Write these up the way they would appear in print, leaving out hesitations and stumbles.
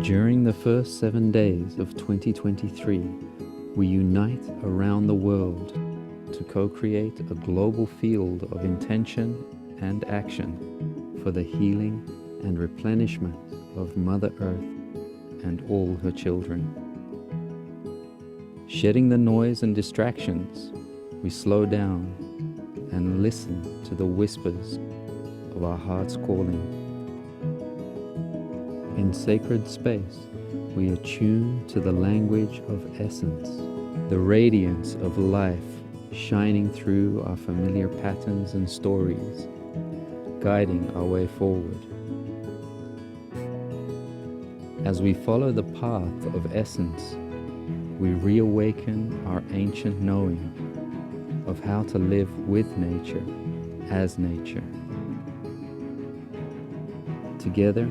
During the first 7 days of 2023, we unite around the world to co-create a global field of intention and action for the healing and replenishment of Mother Earth and all her children. Shedding the noise and distractions, we slow down and listen to the whispers of our heart's calling. In sacred space, we attune to the language of essence, the radiance of life shining through our familiar patterns and stories, guiding our way forward. As we follow the path of essence, we reawaken our ancient knowing of how to live with nature as nature. Together,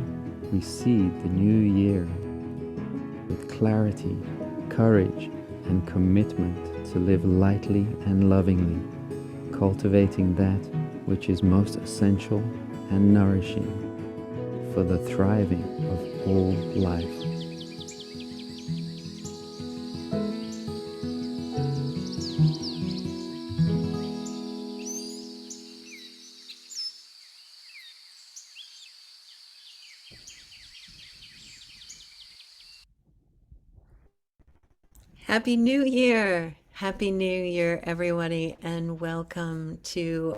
we seed the new year with clarity, courage, and commitment to live lightly and lovingly, cultivating that which is most essential and nourishing for the thriving of all life. Happy New Year! Happy New Year, everybody, and welcome to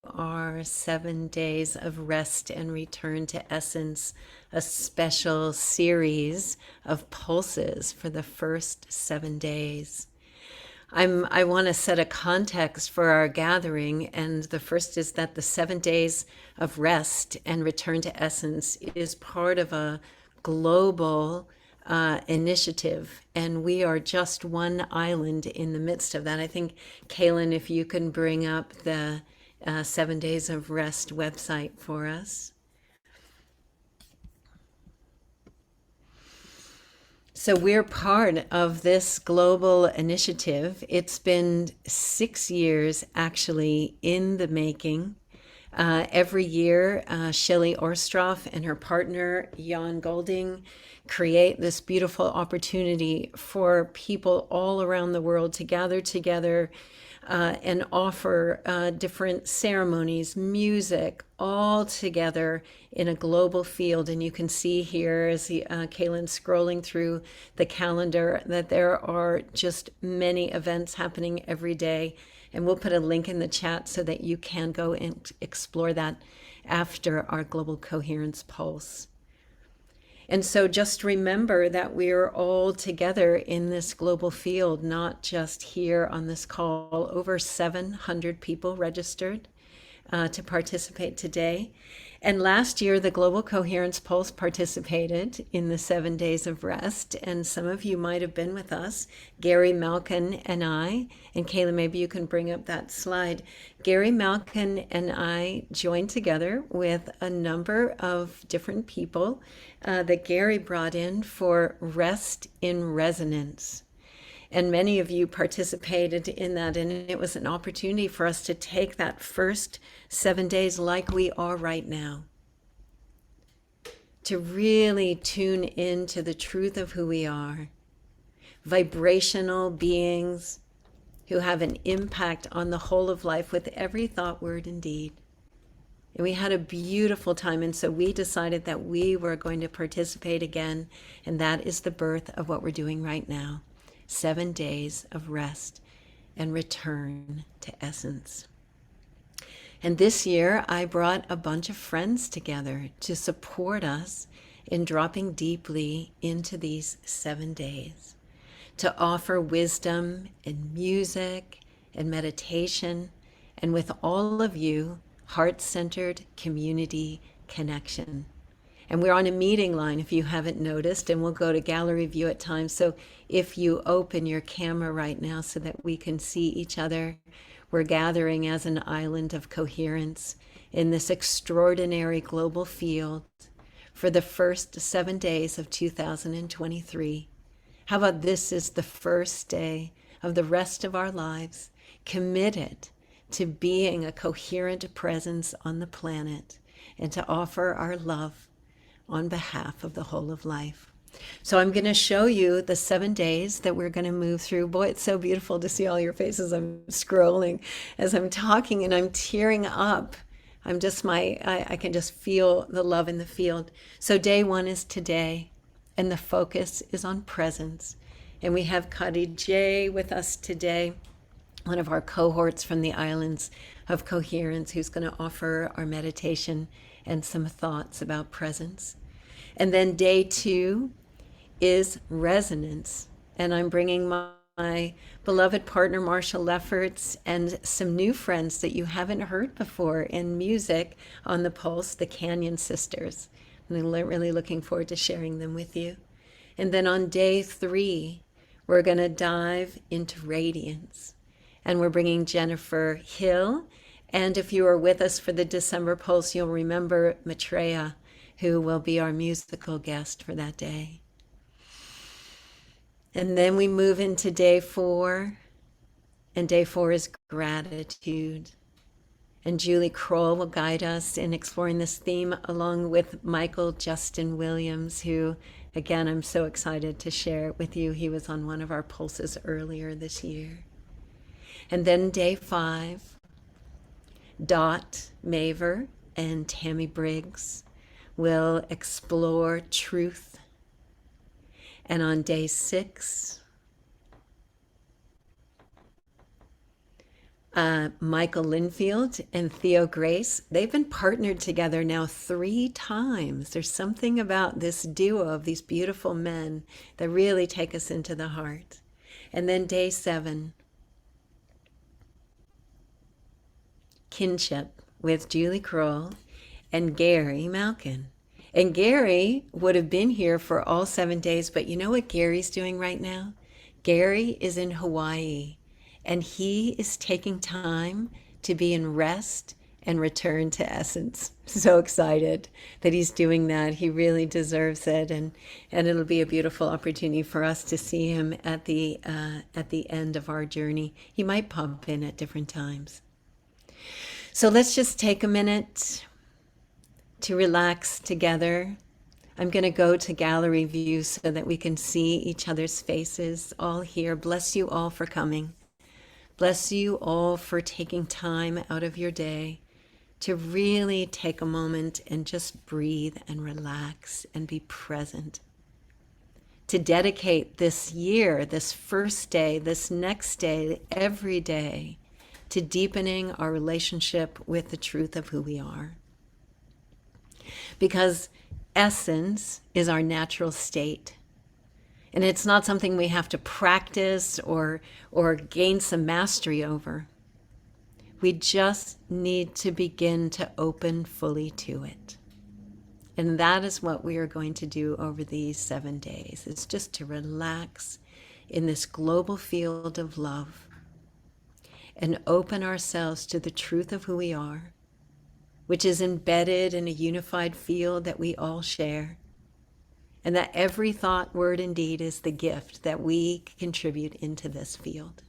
our 7 days of rest and return to essence, a special series of pulses for the first 7 days. I want to set a context for our gathering, and the first is that the 7 days of rest and return to essence is part of a global initiative, and we are just one island in the midst of that. I think, Kaylin, if you can bring up the 7 Days of Rest website for us. So we're part of this global initiative. It's been 6 years actually in the making. Every year, Shelley Orstroff and her partner, Jan Golding, create this beautiful opportunity for people all around the world to gather together and offer different ceremonies, music, all together in a global field. And you can see here as Kaylin's scrolling through the calendar that there are just many events happening every day. And we'll put a link in the chat so that you can go and explore that after our Global Coherence Pulse. And so just remember that we're all together in this global field, not just here on this call. Over 700 people registered to participate today. And last year, the Global Coherence Pulse participated in the 7 days of rest. And some of you might have been with us, Gary Malkin and I. And Kayla, maybe you can bring up that slide. Gary Malkin and I joined together with a number of different people that Gary brought in for Rest in Resonance. And many of you participated in that, and it was an opportunity for us to take that first 7 days like we are right now, to really tune into the truth of who we are, vibrational beings who have an impact on the whole of life with every thought, word, and deed. And we had a beautiful time, and so we decided that we were going to participate again, and that is the birth of what we're doing right now. 7 days of rest and return to essence. And this year, I brought a bunch of friends together to support us in dropping deeply into these 7 days, to offer wisdom and music and meditation, and with all of you, heart-centered community connection. And we're on a meeting line, if you haven't noticed, and we'll go to gallery view at times. So if you open your camera right now so that we can see each other, we're gathering as an island of coherence in this extraordinary global field for the first 7 days of 2023. How about this is the first day of the rest of our lives committed to being a coherent presence on the planet and to offer our love on behalf of the whole of life. So I'm going to show you the 7 days that we're going to move through. Boy, it's so beautiful to see all your faces. I'm scrolling as I'm talking and I'm tearing up. I can just feel the love in the field. So day 1 is today, and the focus is on presence. And we have Khadijih with us today, one of our cohorts from the islands of Coherence, who's going to offer our meditation and some thoughts about presence. And then day 2 is resonance. And I'm bringing my beloved partner, Marshall Lefferts, and some new friends that you haven't heard before in music on the Pulse, the Canyon Sisters. I'm really looking forward to sharing them with you. And then on day 3, we're going to dive into radiance. And we're bringing Jennifer Hill. And if you are with us for the December Pulse, you'll remember Maitreya, who will be our musical guest for that day. And then we move into day 4. And day 4 is gratitude. And Julie Kroll will guide us in exploring this theme along with Michael Justin Williams, who, again, I'm so excited to share with you. He was on one of our pulses earlier this year. And then day 5, Dot Maver and Tammy Briggs will explore truth. And on day 6, Michael Linfield and Theo Grace, they've been partnered together now 3 times. There's something about this duo of these beautiful men that really take us into the heart. And then day 7, Kinship with Julie Kroll and Gary Malkin. And Gary would have been here for all 7 days, but you know what Gary's doing right now? Gary is in Hawaii, and he is taking time to be in rest and return to essence. So excited that he's doing that. He really deserves it, and it'll be a beautiful opportunity for us to see him at the end of our journey. He might pop in at different times. So let's just take a minute to relax together. I'm going to go to gallery view so that we can see each other's faces all here. Bless you all for coming. Bless you all for taking time out of your day to really take a moment and just breathe and relax and be present. To dedicate this year, this first day, this next day, every day, to deepening our relationship with the truth of who we are. Because essence is our natural state. And it's not something we have to practice or gain some mastery over. We just need to begin to open fully to it. And that is what we are going to do over these 7 days. It's just to relax in this global field of love and open ourselves to the truth of who we are, which is embedded in a unified field that we all share, and that every thought, word, and deed is the gift that we contribute into this field.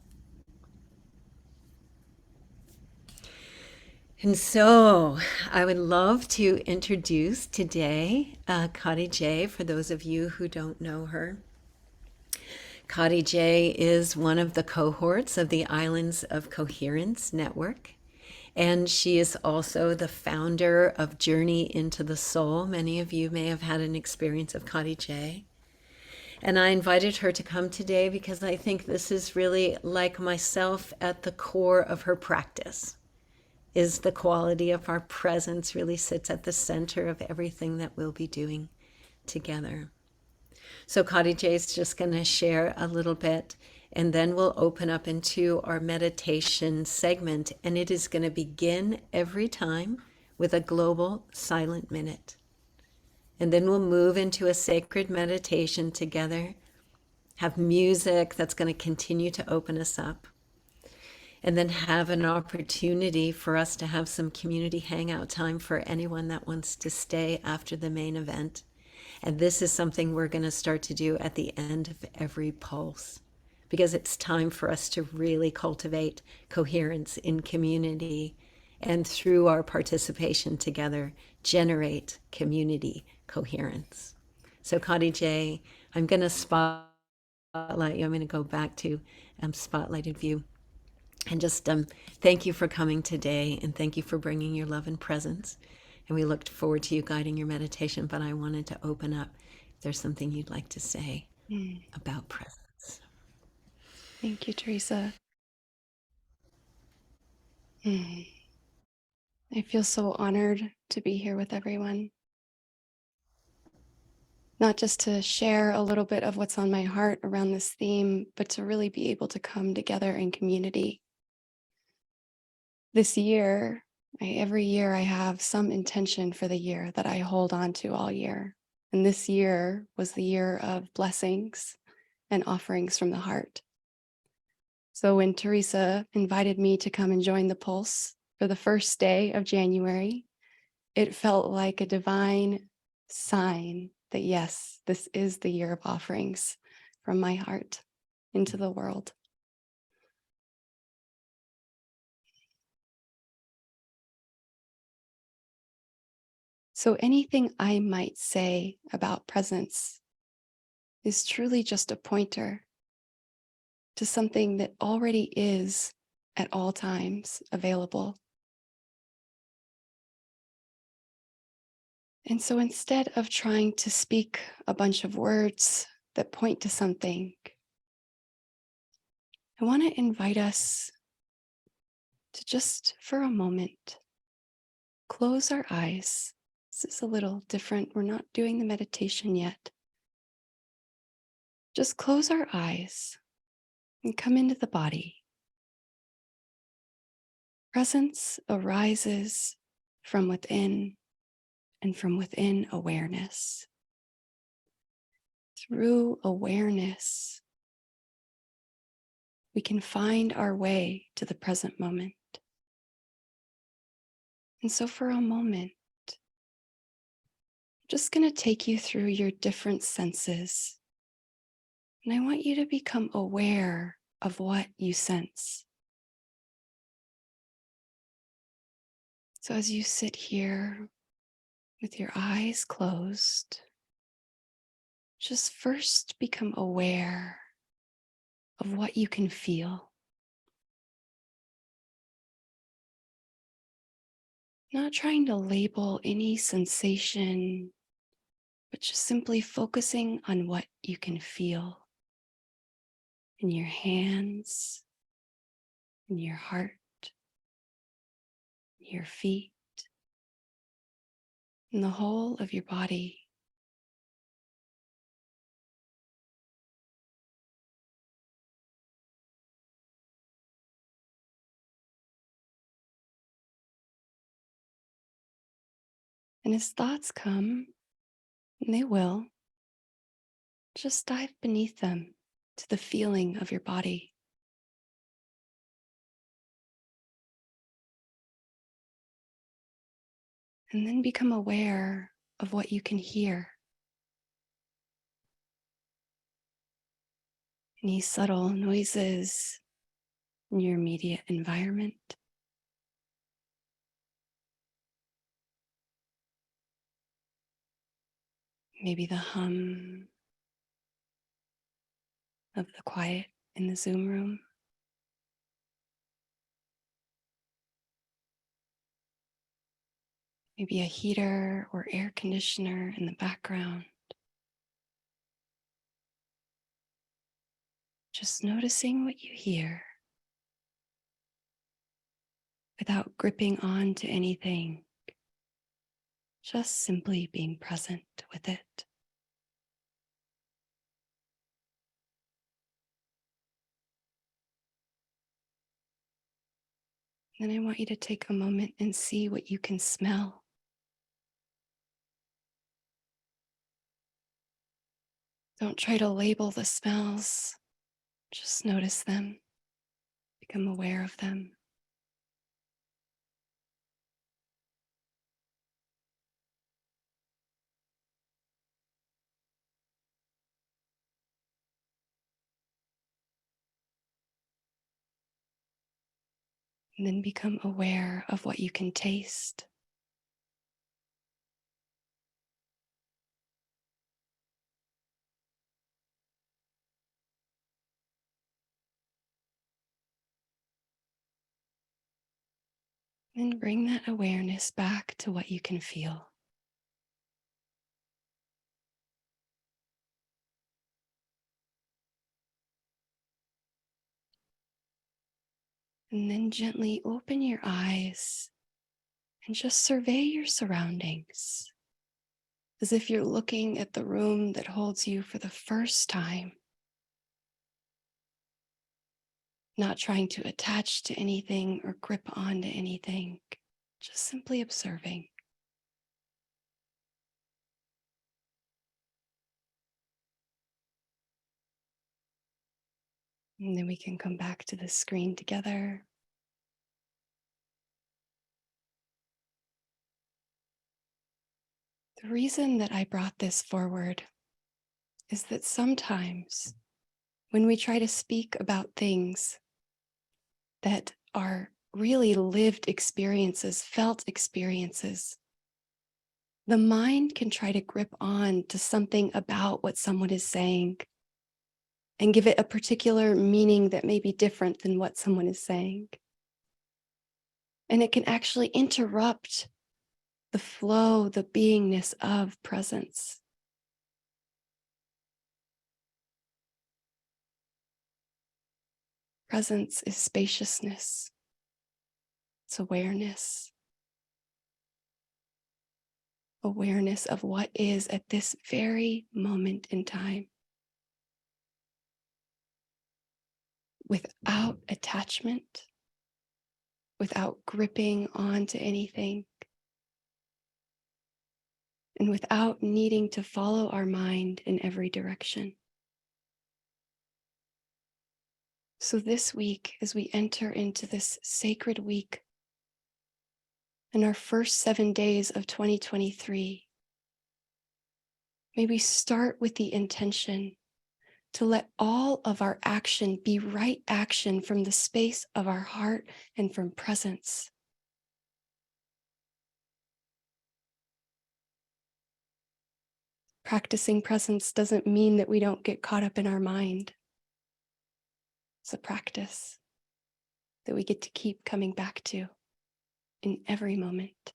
And so I would love to introduce today Khadijih, for those of you who don't know her. Khadijih is one of the cohorts of the Islands of Coherence Network. And she is also the founder of Journey into the Soul. Many of you may have had an experience of Khadijih. And I invited her to come today because I think this is really, like myself, at the core of her practice, is the quality of our presence really sits at the center of everything that we'll be doing together. So Khadijih is just going to share a little bit, and then we'll open up into our meditation segment, and it is going to begin every time with a global silent minute. And then we'll move into a sacred meditation together, have music that's going to continue to open us up, and then have an opportunity for us to have some community hangout time for anyone that wants to stay after the main event. And this is something we're going to start to do at the end of every pulse, because it's time for us to really cultivate coherence in community, and through our participation together, generate community coherence. So Khadijih, I'm going to spotlight you. I'm going to go back to spotlighted view. And just thank you for coming today, and thank you for bringing your love and presence. And we looked forward to you guiding your meditation, but I wanted to open up if there's something you'd like to say about presence. Thank you, Teresa. I feel so honored to be here with everyone. Not just to share a little bit of what's on my heart around this theme, but to really be able to come together in community. This year, every year I have some intention for the year that I hold on to all year. And this year was the year of blessings and offerings from the heart. So when Teresa invited me to come and join the Pulse for the first day of January, it felt like a divine sign that yes, this is the year of offerings from my heart into the world. So anything I might say about presence is truly just a pointer to something that already is at all times available. And so instead of trying to speak a bunch of words that point to something, I want to invite us to just for a moment close our eyes. This is a little different. We're not doing the meditation yet. Just close our eyes and come into the body. Presence arises from within, and from within awareness. Through awareness, we can find our way to the present moment. And so for a moment, I'm just going to take you through your different senses. And I want you to become aware of what you sense. So as you sit here with your eyes closed, just first become aware of what you can feel. Not trying to label any sensation, but just simply focusing on what you can feel in your hands, in your heart, your feet, in the whole of your body. And as thoughts come, and they will, just dive beneath them to the feeling of your body. And then become aware of what you can hear. Any subtle noises in your immediate environment. Maybe the hum of the quiet in the Zoom room. Maybe a heater or air conditioner in the background. Just noticing what you hear without gripping on to anything. Just simply being present with it. Then I want you to take a moment and see what you can smell. Don't try to label the smells. Just notice them. Become aware of them. And then become aware of what you can taste. Then bring that awareness back to what you can feel. And then gently open your eyes and just survey your surroundings as if you're looking at the room that holds you for the first time. Not trying to attach to anything or grip onto anything, just simply observing. And then we can come back to the screen together. The reason that I brought this forward is that sometimes when we try to speak about things that are really lived experiences, felt experiences, the mind can try to grip on to something about what someone is saying and give it a particular meaning that may be different than what someone is saying. And it can actually interrupt the flow, the beingness of presence. Presence is spaciousness. It's awareness. Awareness of what is at this very moment in time. Without attachment, without gripping onto anything, and without needing to follow our mind in every direction. So this week, as we enter into this sacred week, in our first 7 days of 2023, may we start with the intention to let all of our action be right action from the space of our heart and from presence. Practicing presence doesn't mean that we don't get caught up in our mind. It's a practice that we get to keep coming back to in every moment.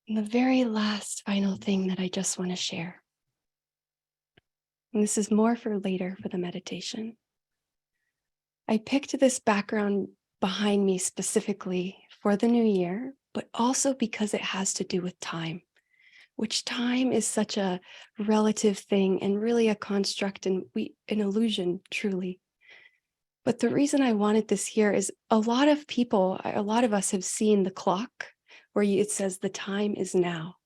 And the very last final thing that I just want to share, and this is more for later for the meditation. I picked this background behind me specifically for the new year, but also because it has to do with time, which time is such a relative thing and really a construct and an illusion, truly. But the reason I wanted this here is a lot of us have seen the clock where it says the time is now.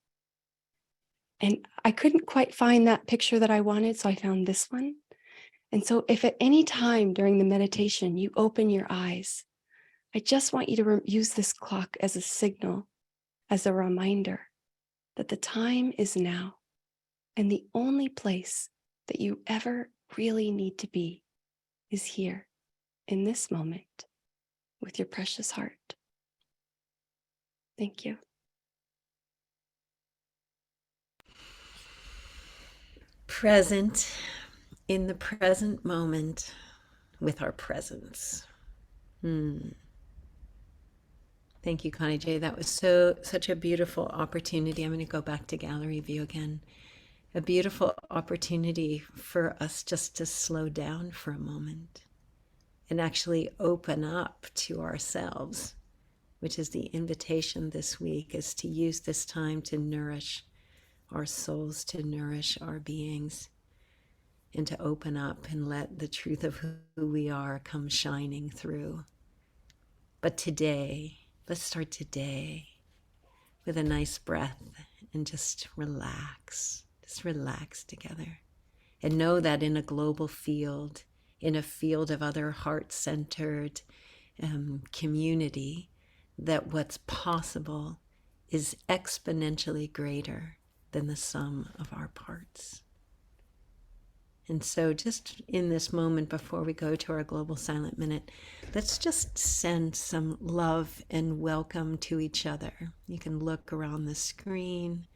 And I couldn't quite find that picture that I wanted, so I found this one. And so if at any time during the meditation you open your eyes, I just want you to use this clock as a signal, as a reminder that the time is now. And the only place that you ever really need to be is here in this moment with your precious heart. Thank you. Present in the present moment with our presence. Thank you, Khadijih. That was such a beautiful opportunity. I'm going to go back to gallery view again. A beautiful opportunity for us just to slow down for a moment and actually open up to ourselves, which is the invitation this week, is to use this time to nourish our souls, to nourish our beings, and to open up and let the truth of who we are come shining through. But today, let's start today with a nice breath and just relax together. And know that in a global field, in a field of other heart-centered community, that what's possible is exponentially greater than the sum of our parts. And so, just in this moment before we go to our Global Silent Minute, let's just send some love and welcome to each other. You can look around the screen.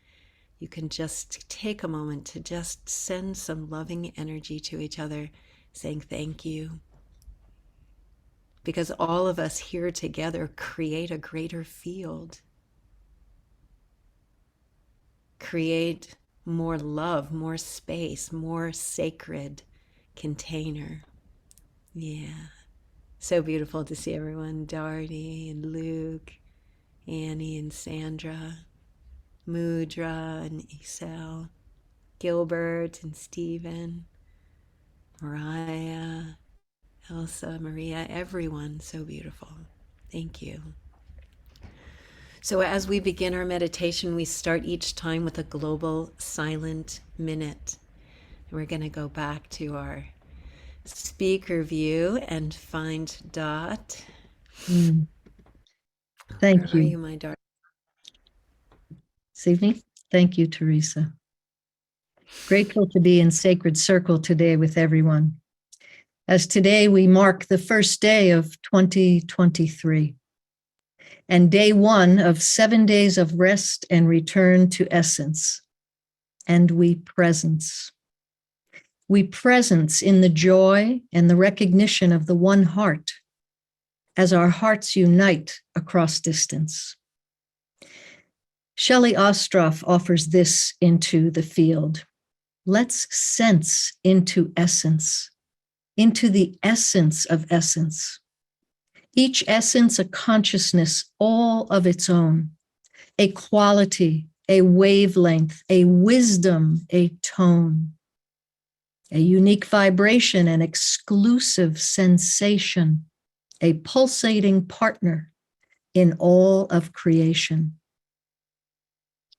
You can just take a moment to just send some loving energy to each other, saying thank you. Because all of us here together create a greater field, create more love, more space, more sacred container. Yeah. So beautiful to see everyone. Darty and Luke, Annie and Sandra, Mudra and Isel, Gilbert and Stephen, Mariah, Elsa, Maria, everyone so beautiful. Thank you. So as we begin our meditation, we start each time with a global silent minute. We're going to go back to our speaker view and find Dot. Thank Where are you. you, my darling? This evening. Thank you, Teresa. Grateful to be in sacred circle today with everyone. As today we mark the first day of 2023 and day one of 7 days of rest and return to essence. And we presence. We presence in the joy and the recognition of the one heart as our hearts unite across distance. Shelley Ostroff offers this into the field. Let's sense into essence, into the essence of essence. Each essence a consciousness all of its own, a quality, a wavelength, a wisdom, a tone, a unique vibration, an exclusive sensation, a pulsating partner in all of creation.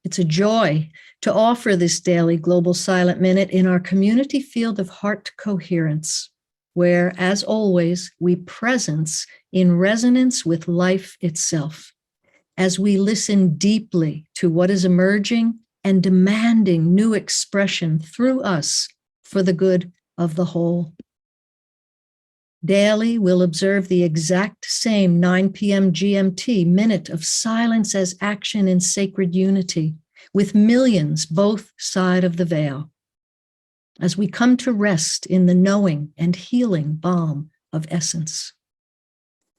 It's a joy to offer this daily Global Silent Minute in our community field of heart coherence, where, as always, we presence in resonance with life itself, as we listen deeply to what is emerging and demanding new expression through us for the good of the whole. Daily, we'll observe the exact same 9 p.m. GMT minute of silence as action in sacred unity with millions both side of the veil, as we come to rest in the knowing and healing balm of essence.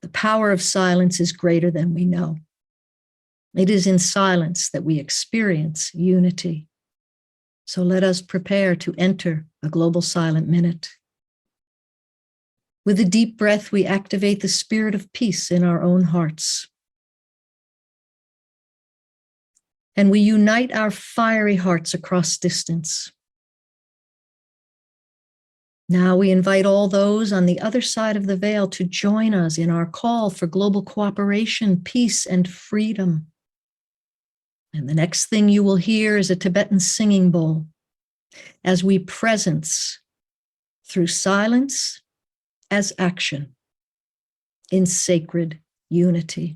The power of silence is greater than we know. It is in silence that we experience unity. So let us prepare to enter a global silent minute. With a deep breath, we activate the spirit of peace in our own hearts. And we unite our fiery hearts across distance. Now we invite all those on the other side of the veil to join us in our call for global cooperation, peace, and freedom. And the next thing you will hear is a Tibetan singing bowl as we presence through silence as action in sacred unity.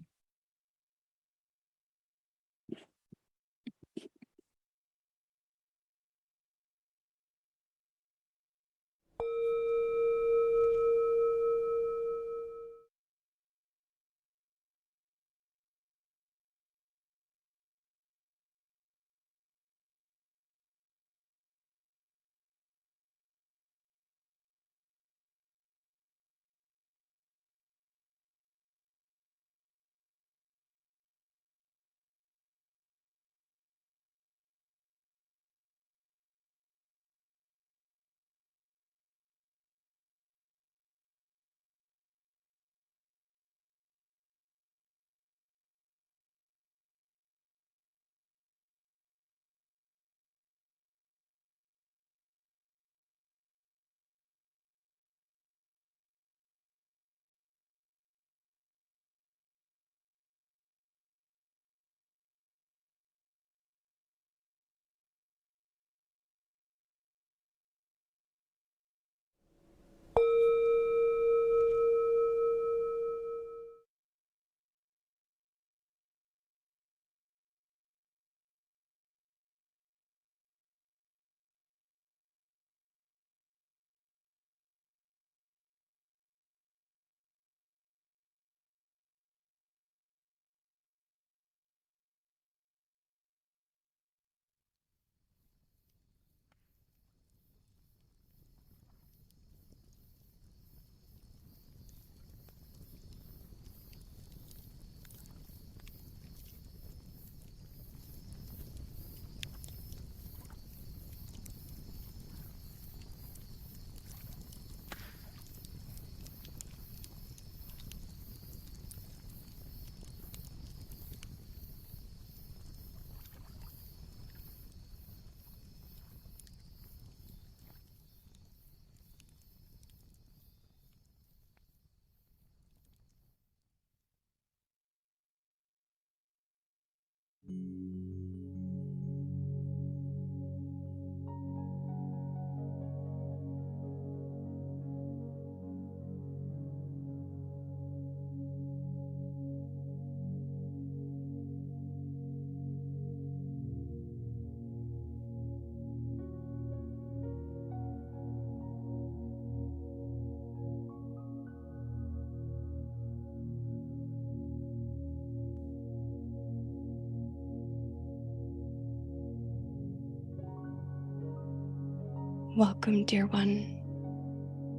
Welcome, dear one,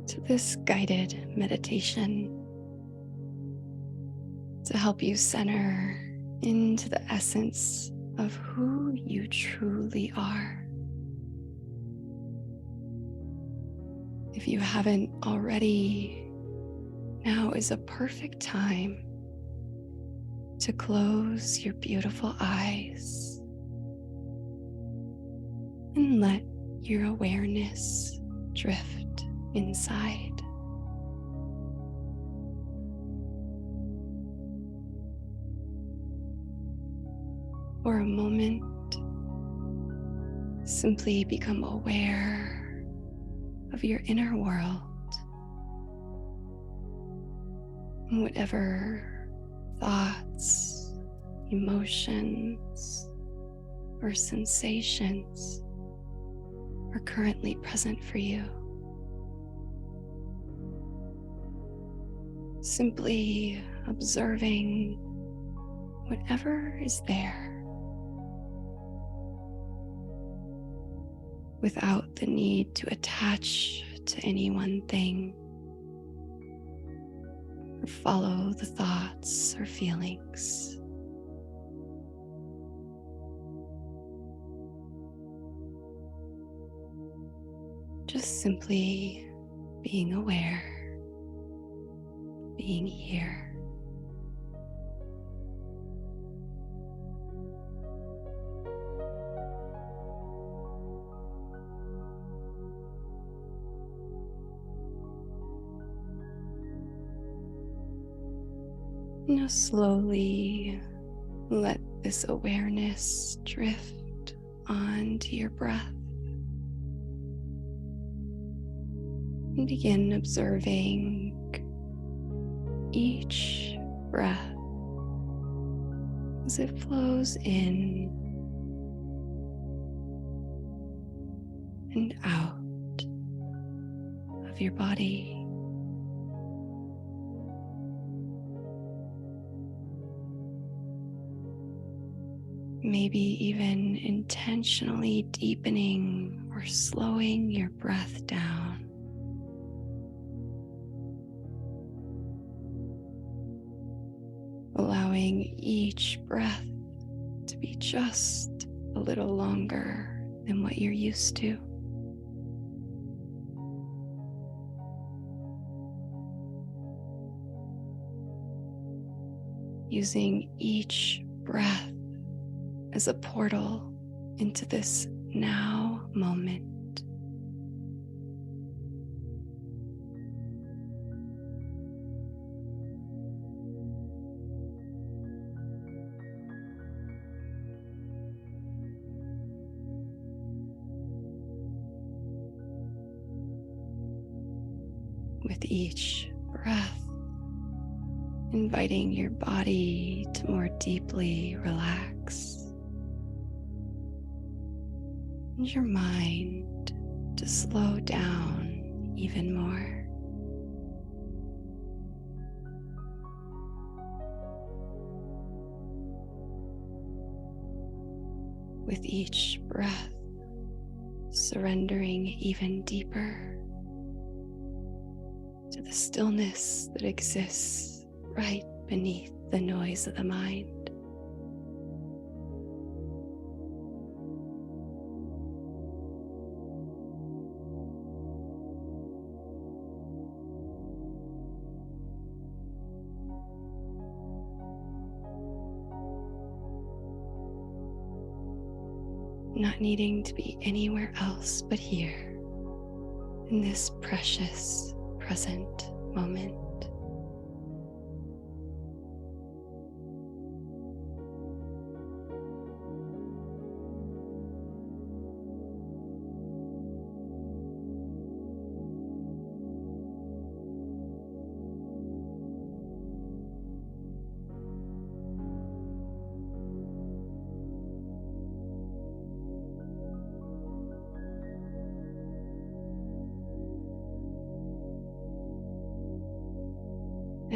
to this guided meditation to help you center into the essence of who you truly are. If you haven't already, now is a perfect time to close your beautiful eyes and let your awareness drift inside. For a moment, simply become aware of your inner world and whatever thoughts, emotions, or sensations are currently present for you. Simply observing whatever is there without the need to attach to any one thing or follow the thoughts or feelings. Just simply being aware, being here. Now slowly let this awareness drift onto your breath. And begin observing each breath as it flows in and out of your body. Maybe even intentionally deepening or slowing your breath down. Allowing each breath to be just a little longer than what you're used to. Using each breath as a portal into this now moment. With each breath, inviting your body to more deeply relax. And your mind to slow down even more. With each breath, surrendering even deeper to the stillness that exists right beneath the noise of the mind. Not needing to be anywhere else but here, in this precious present moment.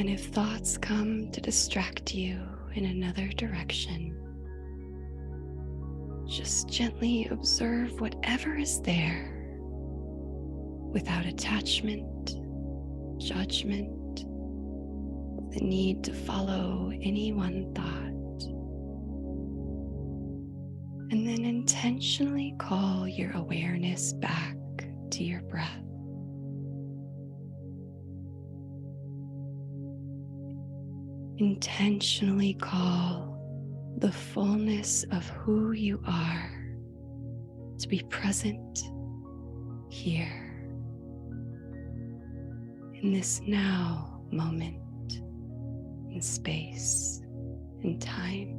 And if thoughts come to distract you in another direction, just gently observe whatever is there without attachment, judgment, or the need to follow any one thought. And then intentionally call your awareness back to your breath. Intentionally call the fullness of who you are to be present here in this now moment in space and time.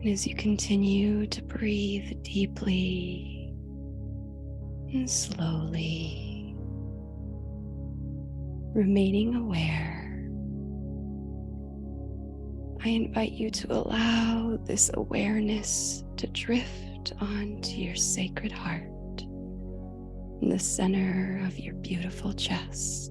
And as you continue to breathe deeply and slowly, remaining aware, I invite you to allow this awareness to drift onto your sacred heart in the center of your beautiful chest.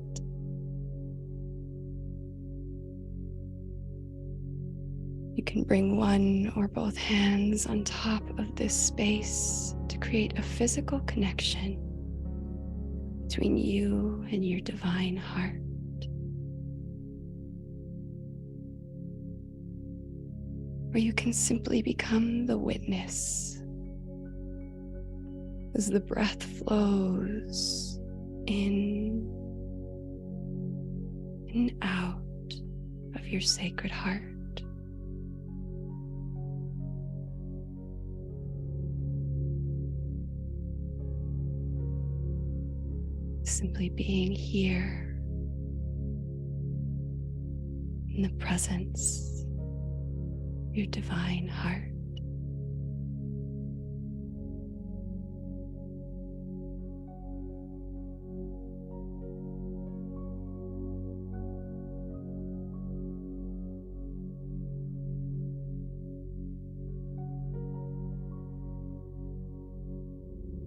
You can bring one or both hands on top of this space to create a physical connection between you and your divine heart. Or you can simply become the witness as the breath flows in and out of your sacred heart. Simply being here in the presence of your divine heart.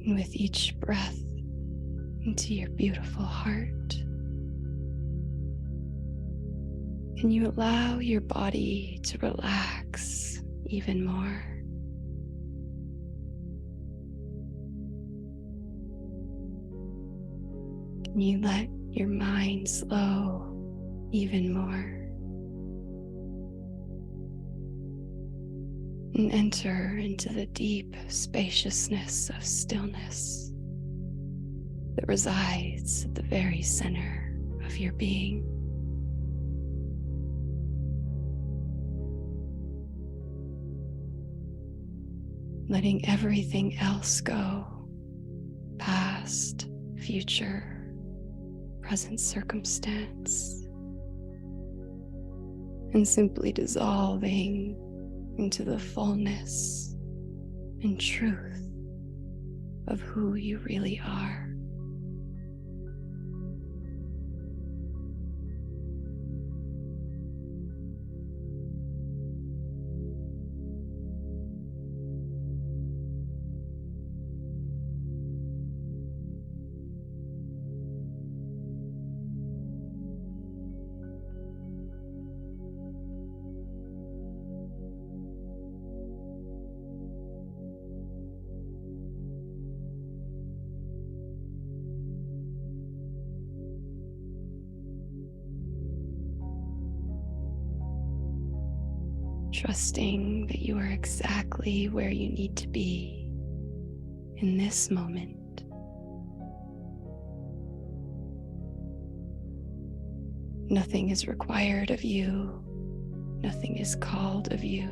And with each breath into your beautiful heart, can you allow your body to relax even more? Can you let your mind slow even more and enter into the deep spaciousness of stillness that resides at the very center of your being? Letting everything else go, past, future, present circumstance, and simply dissolving into the fullness and truth of who you really are. Trusting that you are exactly where you need to be in this moment. Nothing is required of you. Nothing is called of you.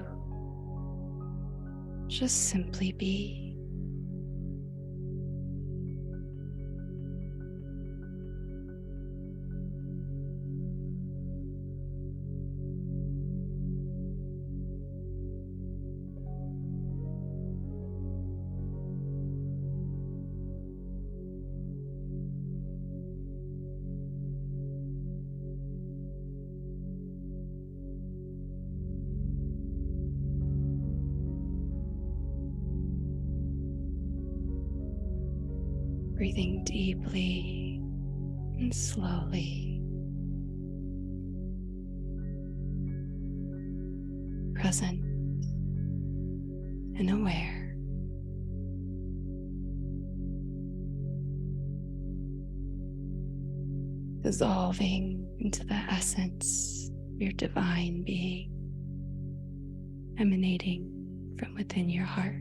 Just simply be. breathing deeply and slowly, present and aware. Dissolving into the essence of your divine being, emanating from within your heart.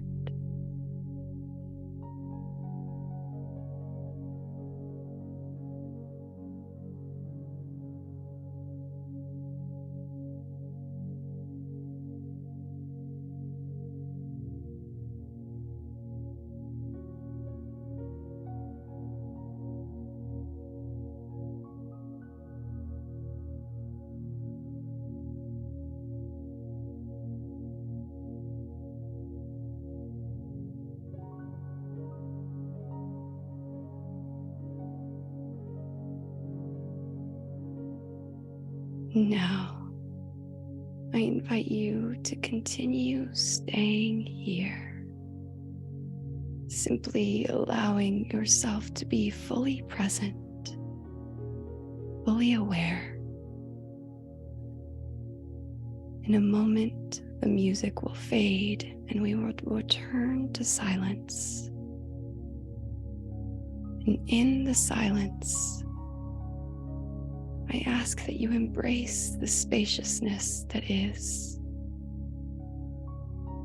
Now, I invite you to continue staying here, simply allowing yourself to be fully present, fully aware. In a moment, the music will fade and we will return to silence. And in the silence, I ask that you embrace the spaciousness that is,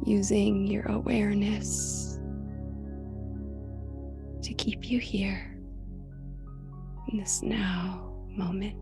using your awareness to keep you here in this now moment.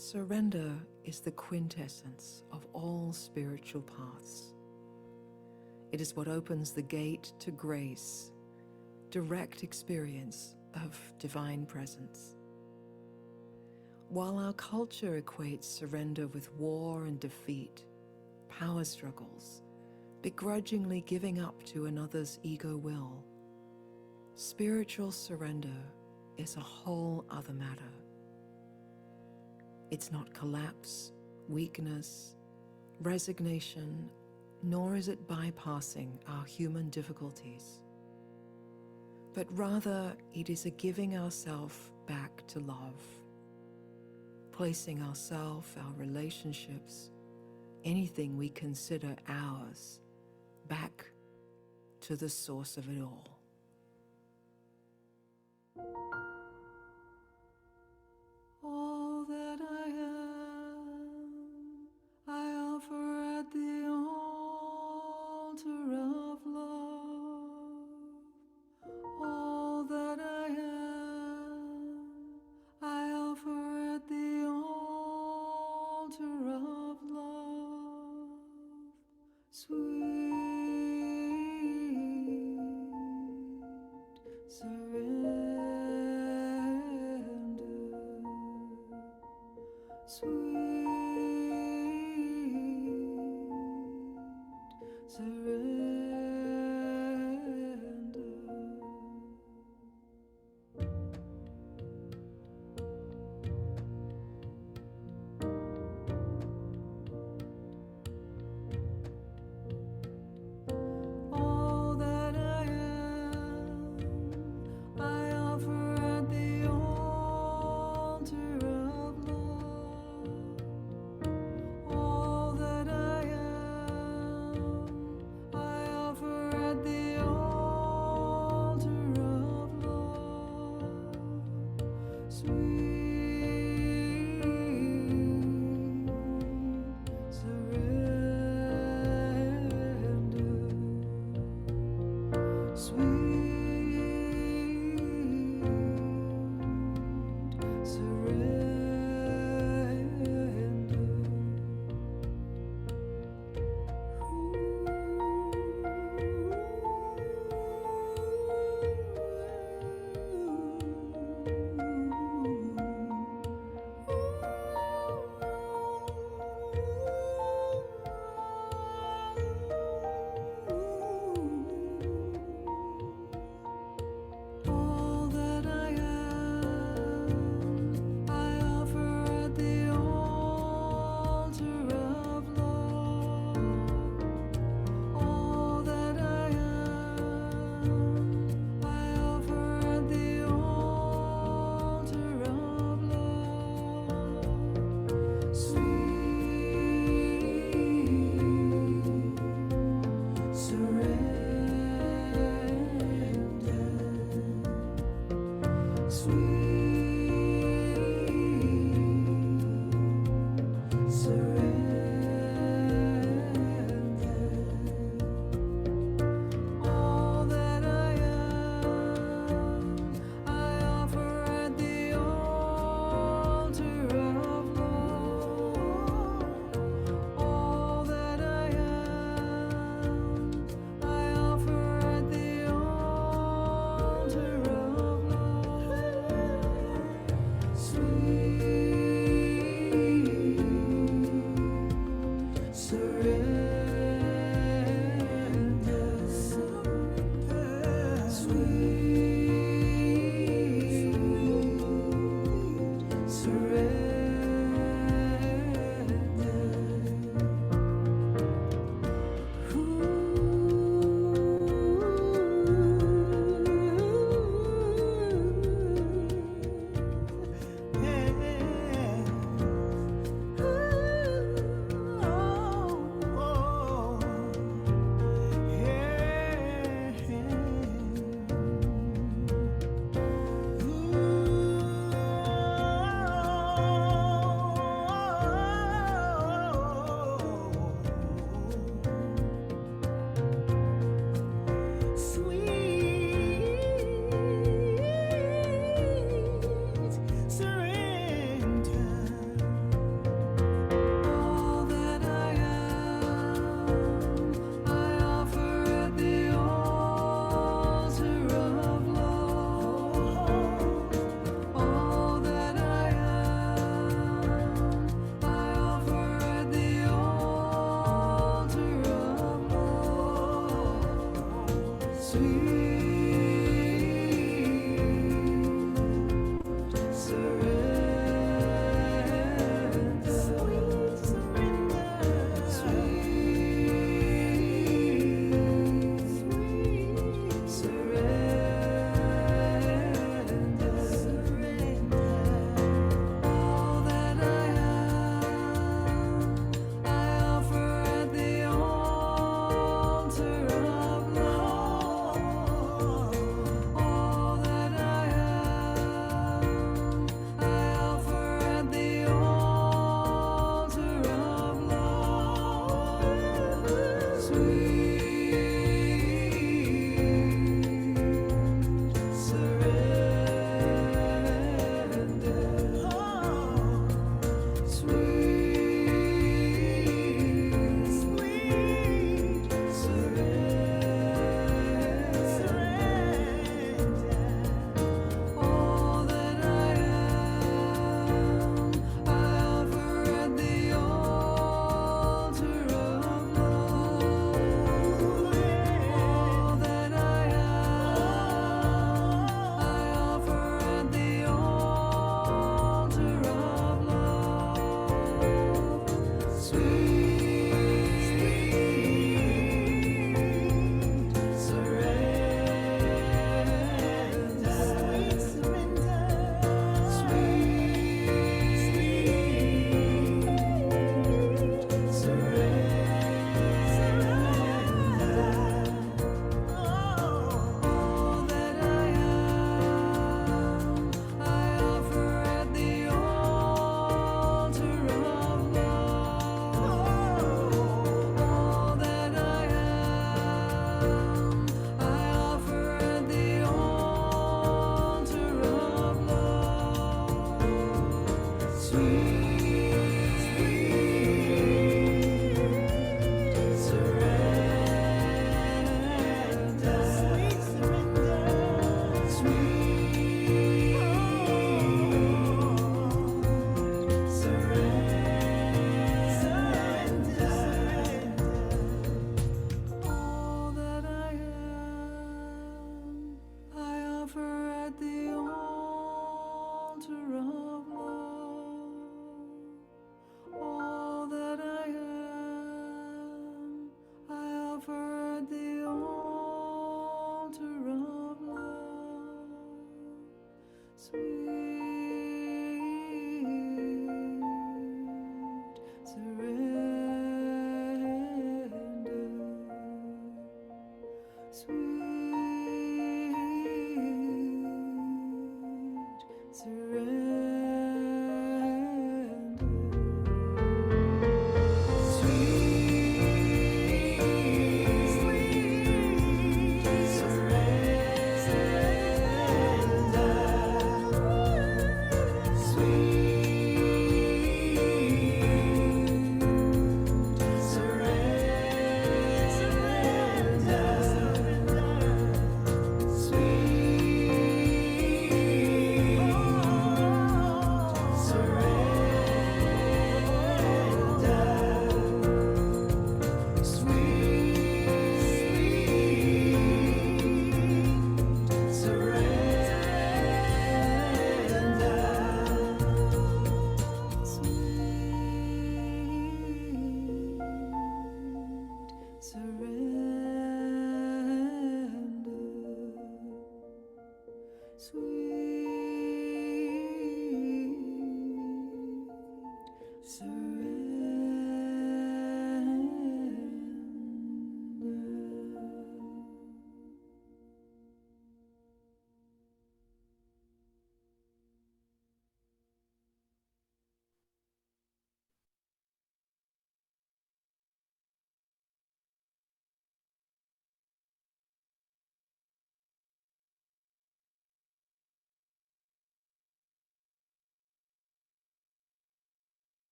Surrender is the quintessence of all spiritual paths. It is what opens the gate to grace, direct experience of divine presence. While our culture equates surrender with war and defeat, power struggles, begrudgingly giving up to another's ego will. Spiritual surrender is a whole other matter. It's not collapse, weakness, resignation, nor is it bypassing our human difficulties. But rather, it is a giving ourselves back to love, placing ourselves, our relationships, anything we consider ours, back to the source of it all. All that I am, I offer at the altar of love. All that I am, I offer at the altar of love. Sweet surrender, sweet surrender. All that I am, I offer at the altar of love. All that I am, I offer at the altar of love. Sweet surrender, sweet All that I am, I offer at the altar of love. All that I am, I offer at the altar of love. Sweet surrender, sweet surrender. All that I am, I offer at the altar of love. All that I am, I offer at the altar of love.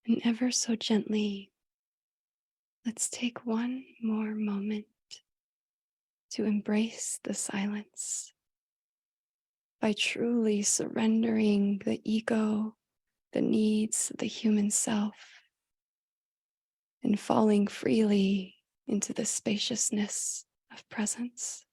And ever so gently, let's take one more moment to embrace the silence by truly surrendering the ego, the needs of the human self, and falling freely into the spaciousness of presence.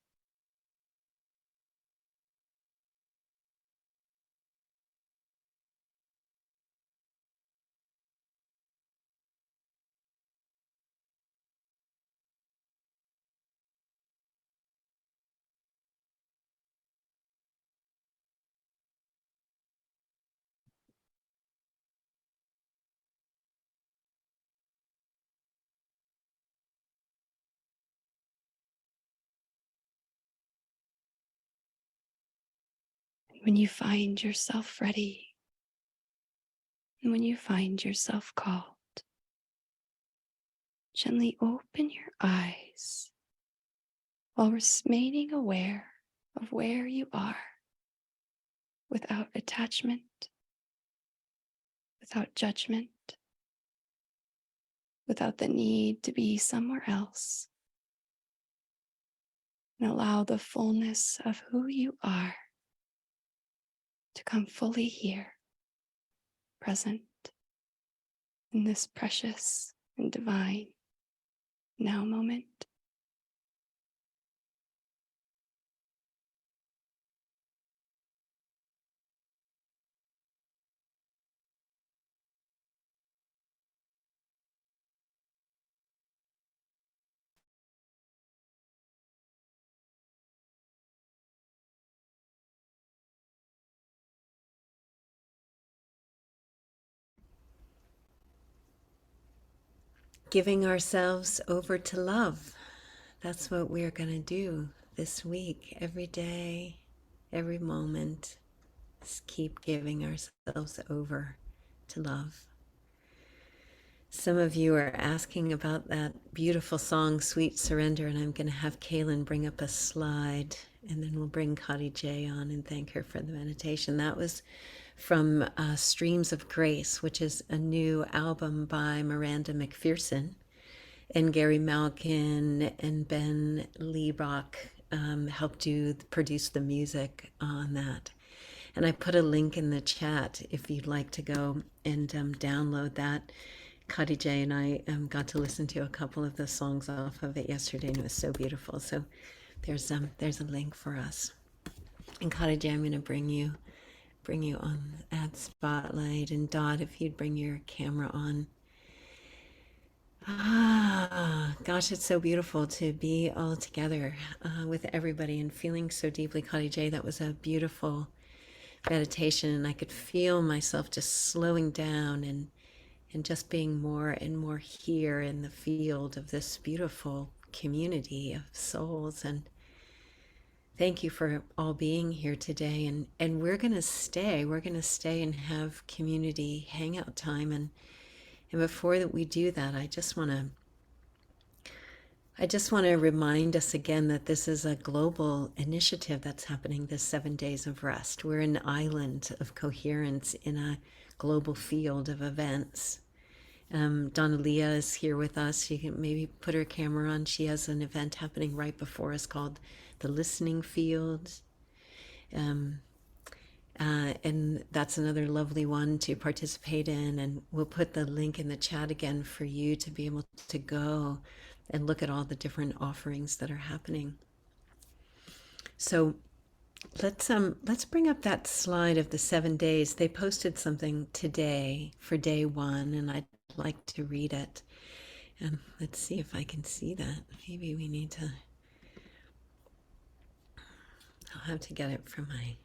When you find yourself ready, and when you find yourself called, gently open your eyes while remaining aware of where you are without attachment, without judgment, without the need to be somewhere else. And allow the fullness of who you are to come fully here, present in this precious and divine now moment. Giving ourselves over to love. That's what we're going to do this week, every day, every moment. Just keep giving ourselves over to love. Some of you are asking about that beautiful song, Sweet Surrender, and I'm going to have Kaylin bring up a slide, and then we'll bring Khadijih on and thank her for the meditation. That was from Streams of Grace, which is a new album by Miranda Macpherson, and Gary Malkin and Ben Liebach helped produce the music on that. And I put a link in the chat if you'd like to go and download that. Khadijih and I got to listen to a couple of the songs off of it yesterday, and it was so beautiful. So there's a link for us. And Khadijih, I'm going to bring you on at Spotlight, and Dot, if you'd bring your camera on. Gosh, it's so beautiful to be all together with everybody and feeling so deeply. Khadijih, that was a beautiful meditation, and I could feel myself just slowing down and just being more and more here in the field of this beautiful community of souls. And thank you for all being here today. And we're going to stay. We're going to stay and have community hangout time. And before that we do that, I just want to remind us again that this is a global initiative that's happening, this 7 days of rest. We're an island of coherence in a global field of events. Donna Leah is here with us. She can maybe put her camera on. She has an event happening right before us called the Listening Field. And that's another lovely one to participate in. And we'll put the link in the chat again for you to be able to go and look at all the different offerings that are happening. So let's bring up that slide of the 7 days. They posted something today for day 1, and I'd like to read it. Let's see if I can see that. Maybe we need to. I'll have to get it from my.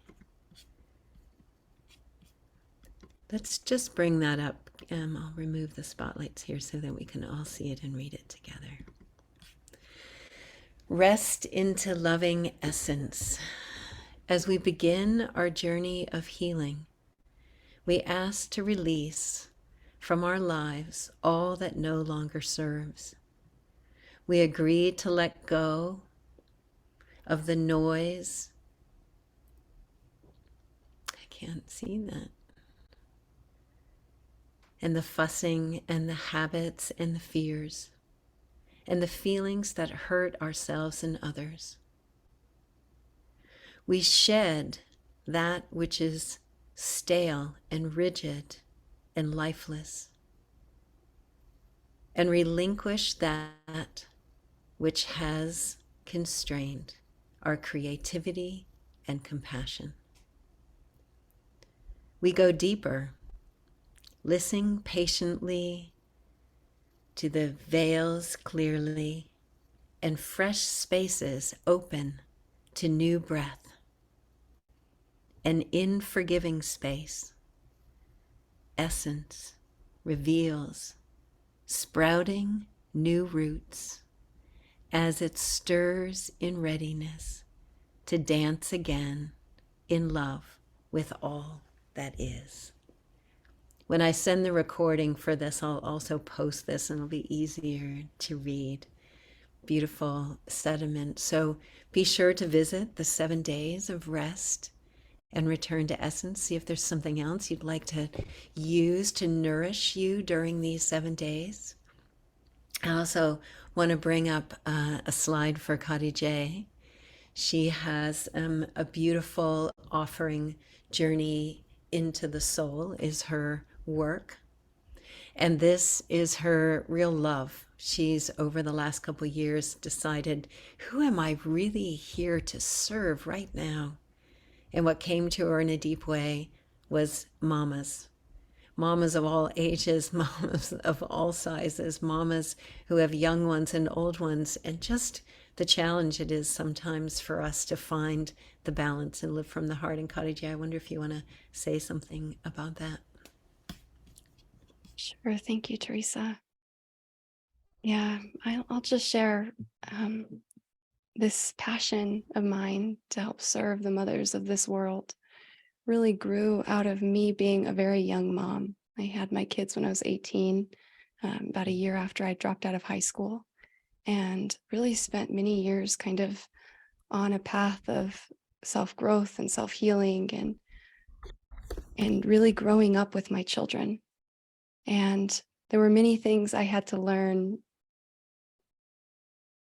Let's just bring that up. I'll remove the spotlights here so that we can all see it and read it together. Rest into loving essence. As we begin our journey of healing, we ask to release from our lives all that no longer serves. We agree to let go of the noise. I can't see that. And the fussing and the habits and the fears and the feelings that hurt ourselves and others. We shed that which is stale and rigid and lifeless, and relinquish that which has constrained our creativity and compassion. We go deeper, listening patiently to the veils clearly, and fresh spaces open to new breath. And in forgiving space, essence reveals sprouting new roots as it stirs in readiness to dance again in love with all that is. When I send the recording for this, I'll also post this and it'll be easier to read. Beautiful sediment. So be sure to visit the 7 days of rest and return to essence. See if there's something else you'd like to use to nourish you during these 7 days. I also want to bring up a slide for Khadijih. She has a beautiful offering, Journey into the Soul is her work. And this is her real love. She's, over the last couple of years, decided, who am I really here to serve right now? And what came to her in a deep way was mamas. Mamas of all ages, mamas of all sizes, mamas who have young ones and old ones, and just the challenge it is sometimes for us to find the balance and live from the heart. And Khadijih, I wonder if you want to say something about that. Sure. Thank you, Teresa. Yeah, I'll just share this passion of mine to help serve the mothers of this world really grew out of me being a very young mom. I had my kids when I was 18, about a year after I dropped out of high school, and really spent many years kind of on a path of self-growth and self-healing and really growing up with my children. And there were many things I had to learn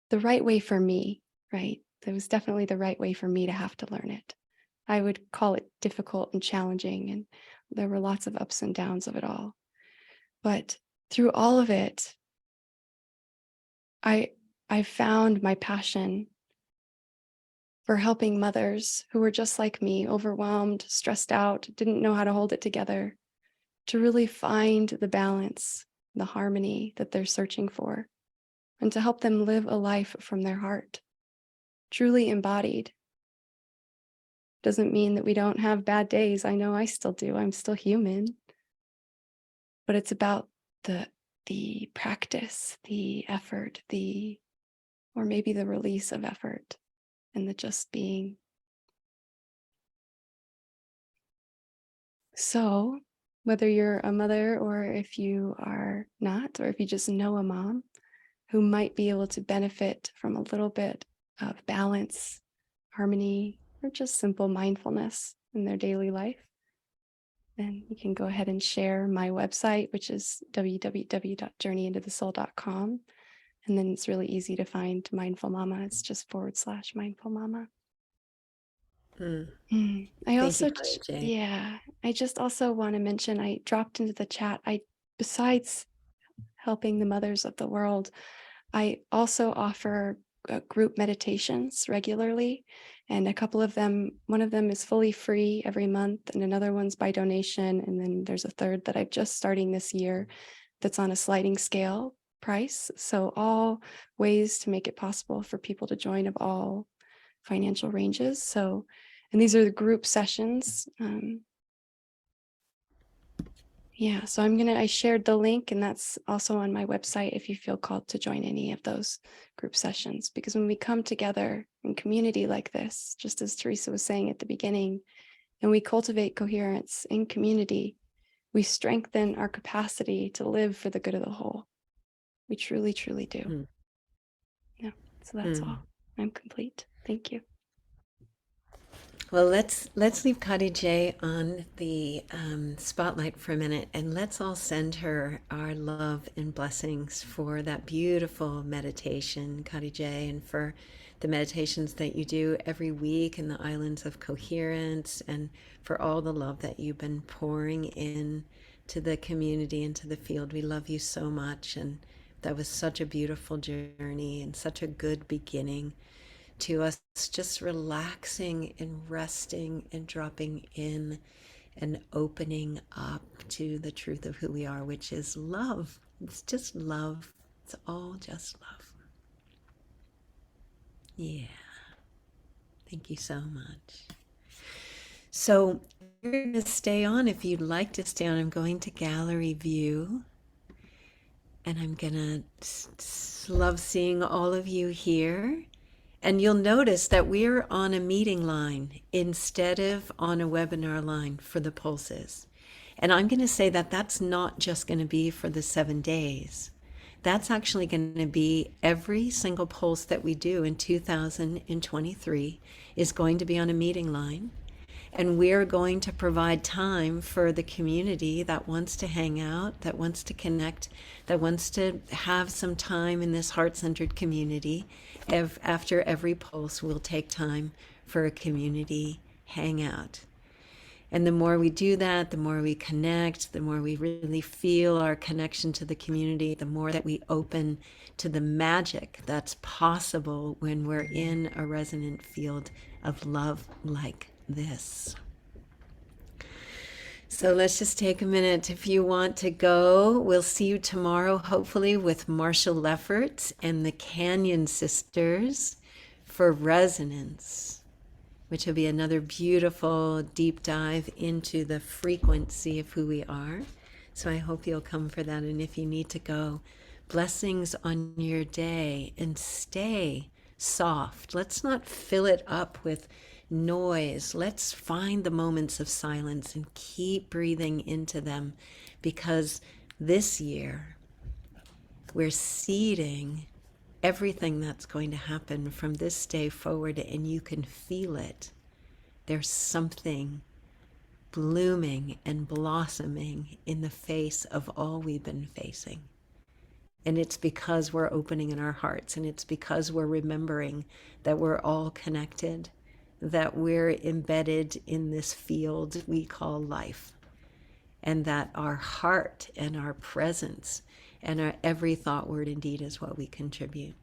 the right way for me, right? It was definitely the right way for me to have to learn it. I would call it difficult and challenging, and there were lots of ups and downs of it all. But through all of it, I found my passion for helping mothers who were just like me, overwhelmed, stressed out, didn't know how to hold it together, to really find the balance, the harmony that they're searching for, and to help them live a life from their heart, truly embodied. Doesn't mean that we don't have bad days. I know I still do. I'm still human. But it's about the practice, the effort, or maybe the release of effort and the just being. So whether you're a mother or if you are not, or if you just know a mom who might be able to benefit from a little bit of balance, harmony, or just simple mindfulness in their daily life, then you can go ahead and share my website, which is www.journeyintothesoul.com. And then it's really easy to find Mindful Mama. It's just /Mindful Mama. I Thank also, you, Khadijih. I just also want to mention, I dropped into the chat, besides helping the mothers of the world, I also offer group meditations regularly, and a couple of them, one of them is fully free every month, and another one's by donation, and then there's a third that I'm just starting this year that's on a sliding scale price. So all ways to make it possible for people to join of all financial ranges. So, and these are the group sessions. So I shared the link, and that's also on my website if you feel called to join any of those group sessions. Because when we come together in community like this, just as Teresa was saying at the beginning, and we cultivate coherence in community, we strengthen our capacity to live for the good of the whole. We truly, truly do. So that's all. I'm complete. Thank you. Well, let's leave Khadijih on the spotlight for a minute, and let's all send her our love and blessings for that beautiful meditation, Khadijih, and for the meditations that you do every week in the islands of Coherence, and for all the love that you've been pouring in to the community and to the field. We love you so much, and that was such a beautiful journey and such a good beginning to us just relaxing and resting and dropping in and opening up to the truth of who we are, which is love. It's just love. It's all just love. Yeah. Thank you so much. So you're going to stay on if you'd like to stay on. I'm going to gallery view. And I'm going to love seeing all of you here. And you'll notice that we're on a meeting line instead of on a webinar line for the pulses. And I'm going to say that that's not just going to be for the 7 days. That's actually going to be every single pulse that we do in 2023 is going to be on a meeting line. And we're going to provide time for the community that wants to hang out, that wants to connect, that wants to have some time in this heart-centered community. After every pulse, we'll take time for a community hangout. And the more we do that, the more we connect, the more we really feel our connection to the community, the more that we open to the magic that's possible when we're in a resonant field of love like this. So let's just take a minute. If you want to go, we'll see you tomorrow, hopefully, with Marshall Lefferts and the Canyon Sisters for Resonance, which will be another beautiful deep dive into the frequency of who we are. So I hope you'll come for that. And if you need to go, blessings on your day, and stay soft. Let's not fill it up with noise. Let's find the moments of silence and keep breathing into them, because this year we're seeding everything that's going to happen from this day forward, and you can feel it. There's something blooming and blossoming in the face of all we've been facing. And it's because we're opening in our hearts, and it's because we're remembering that we're all connected, that we're embedded in this field we call life, and that our heart and our presence and our every thought, word, and deed is what we contribute.